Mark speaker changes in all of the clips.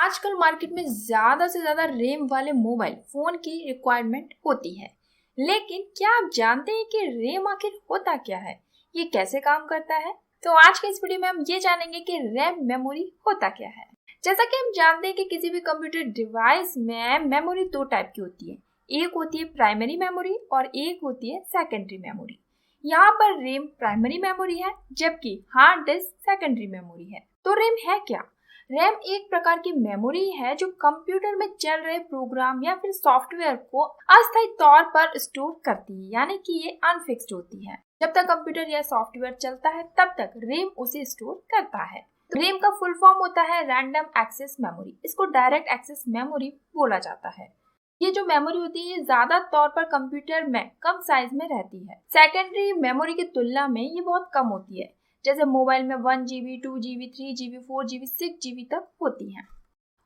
Speaker 1: आजकल मार्केट में ज्यादा से ज्यादा रैम वाले मोबाइल फोन की रिक्वायरमेंट होती है। लेकिन क्या आप जानते हैं कि रैम आखिर होता क्या है, ये कैसे काम करता है? तो आज के इस वीडियो में हम ये जानेंगे कि रैम मेमोरी होता क्या है। जैसा कि हम जानते हैं कि किसी भी कंप्यूटर डिवाइस में मेमोरी दो टाइप की होती है, एक होती है प्राइमरी मेमोरी और एक होती है सेकेंडरी मेमोरी। यहाँ पर रैम प्राइमरी मेमोरी है जबकि हार्ड डिस्क सेकेंडरी मेमोरी है। तो रैम है क्या? रैम एक प्रकार की मेमोरी है जो कंप्यूटर में चल रहे प्रोग्राम या फिर सॉफ्टवेयर को अस्थायी तौर पर स्टोर करती है, यानी कि ये अनफिक्स्ड होती है। जब तक कंप्यूटर या सॉफ्टवेयर चलता है तब तक रैम उसे स्टोर करता है। तो रैम का फुल फॉर्म होता है रैंडम एक्सेस मेमोरी। इसको डायरेक्ट एक्सेस मेमोरी बोला जाता है। ये जो मेमोरी होती है ज्यादा तौर पर कंप्यूटर में कम साइज में रहती है। सेकेंडरी मेमोरी की तुलना में ये बहुत कम होती है, जैसे मोबाइल में 1 GB, 2 GB, 3 GB, 4 GB, 6 GB तक होती हैं।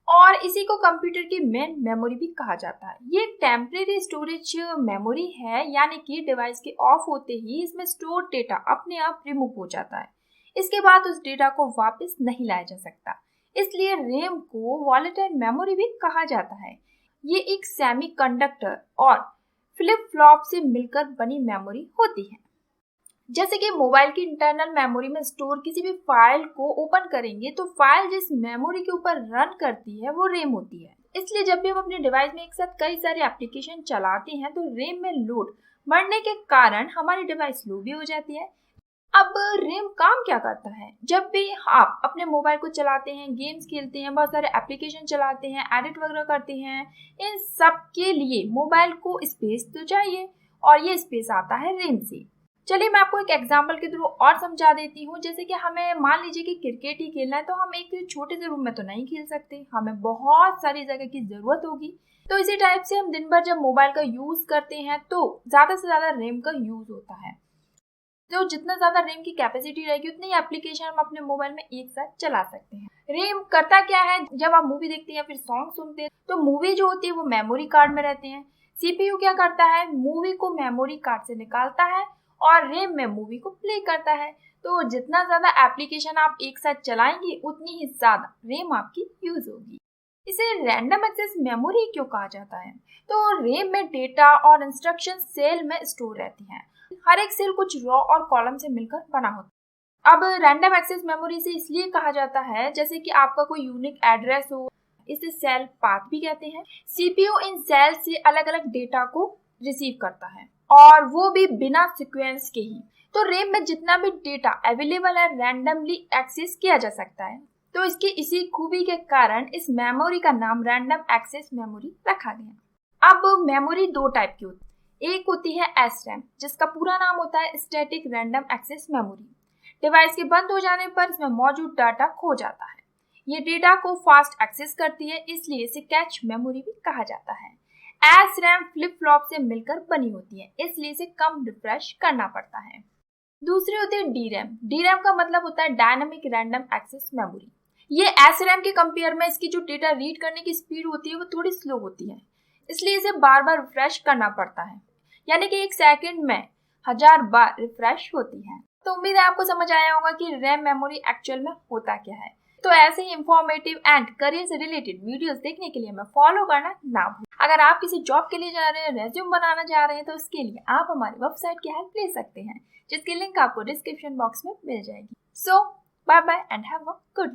Speaker 1: और इसी को कंप्यूटर की मेन मेमोरी भी कहा जाता है। ये टेम्परेरी स्टोरेज मेमोरी है, यानी कि डिवाइस के ऑफ होते ही इसमें स्टोर डेटा अपने आप रिमूव हो जाता है। इसके बाद उस डेटा को वापस नहीं लाया जा सकता, इसलिए रैम को वॉलेटाइल मेमोरी भी कहा जाता है। ये एक सेमीकंडक्टर और फ्लिप फ्लॉप से मिलकर बनी मेमोरी होती है। जैसे कि मोबाइल की इंटरनल मेमोरी में स्टोर किसी भी फाइल को ओपन करेंगे तो फाइल जिस मेमोरी के ऊपर रन करती है वो रैम होती है। इसलिए जब भी हम अपने डिवाइस में एक साथ कई सारे एप्लीकेशन चलाते हैं तो रैम में लोड बढ़ने के कारण हमारी डिवाइस स्लो भी हो जाती है। अब रैम काम क्या करता है? जब भी आप अपने मोबाइल को चलाते हैं, गेम्स खेलते हैं, बहुत सारे एप्लीकेशन चलाते हैं, एडिट वगैरह करते हैं, इन सब के लिए मोबाइल को स्पेस तो चाहिए और ये स्पेस आता है रैम से। चलिए मैं आपको एक एग्जांपल के थ्रू और समझा देती हूँ। जैसे कि हमें मान लीजिए कि क्रिकेट ही खेलना है, तो हम एक छोटे से रूम में तो नहीं खेल सकते, हमें बहुत सारी जगह की जरूरत होगी। तो इसी टाइप से हम दिन भर जब मोबाइल का यूज करते हैं तो ज्यादा से ज्यादा रैम का यूज होता है। तो जितना ज्यादा रैम की कैपेसिटी रहेगी उतनी एप्लीकेशन हम अपने मोबाइल में एक साथ चला सकते हैं। रैम करता क्या है? जब आप मूवी देखते हैं या फिर सॉन्ग सुनते हैं तो मूवी जो होती है वो मेमोरी कार्ड में रहते हैं। सीपीयू क्या करता है? मूवी को मेमोरी कार्ड से निकालता है और रैम में मूवी को प्ले करता है। तो जितना ज्यादा एप्लीकेशन आप एक साथ चलाएंगे उतनी ही ज्यादा रैम आपकी यूज होगी। इसे रैंडम एक्सेस मेमोरी क्यों कहा जाता है? तो रैम में डेटा और इंस्ट्रक्शन सेल में स्टोर रहती हैं। हर एक सेल कुछ रो और कॉलम से मिलकर बना होता है। अब रैंडम एक्सेस मेमोरी से इसलिए कहा जाता है जैसे कि आपका कोई यूनिक एड्रेस हो, इसे सेल पाथ भी कहते हैं। सीपीयू इन सेल से अलग अलग डेटा को रिसीव करता है और वो भी बिना सीक्वेंस के ही। तो रैम में जितना भी डेटा अवेलेबल है रैंडमली एक्सेस किया जा सकता है। तो इसकी इसी खूबी के कारण इस मेमोरी का नाम रैंडम एक्सेस मेमोरी रखा गया। अब मेमोरी दो टाइप की होती है। एक होती है SRAM, जिसका पूरा नाम होता है static random access memory. Device के बंद हो जाने पर इसमें मौजूद डाटा खो जाता है। ये डेटा को फास्ट एक्सेस करती है, इसलिए इसे कैच मेमोरी भी कहा जाता है। SRAM फ्लिप फ्लॉप से मिलकर बनी होती है, इसलिए इसे कम रिफ्रेश करना पड़ता है। दूसरी होती है DRAM। DRAM का मतलब होता है डायनामिक रैंडम एक्सेस मेमोरी। ये SRAM के कंपेयर में इसकी जो डेटा रीड करने की स्पीड होती है वो थोड़ी स्लो होती है, इसलिए इसे बार बार रिफ्रेश करना पड़ता है, यानी कि 1 सेकंड में 1000 बार रिफ्रेश होती है। तो उम्मीद है आपको समझ आया होगा कि रैम मेमोरी एक्चुअल में होता क्या है। तो ऐसे ही इंफॉर्मेटिव एंड करियर से रिलेटेड वीडियोस देखने के लिए हमें फॉलो करना ना भूलें। अगर आप किसी जॉब के लिए जा रहे हैं, रेज्यूम बनाना चाह रहे हैं, तो इसके लिए आप हमारी वेबसाइट की हेल्प ले सकते हैं, जिसकी लिंक आपको डिस्क्रिप्शन बॉक्स में मिल जाएगी। So bye bye and have a good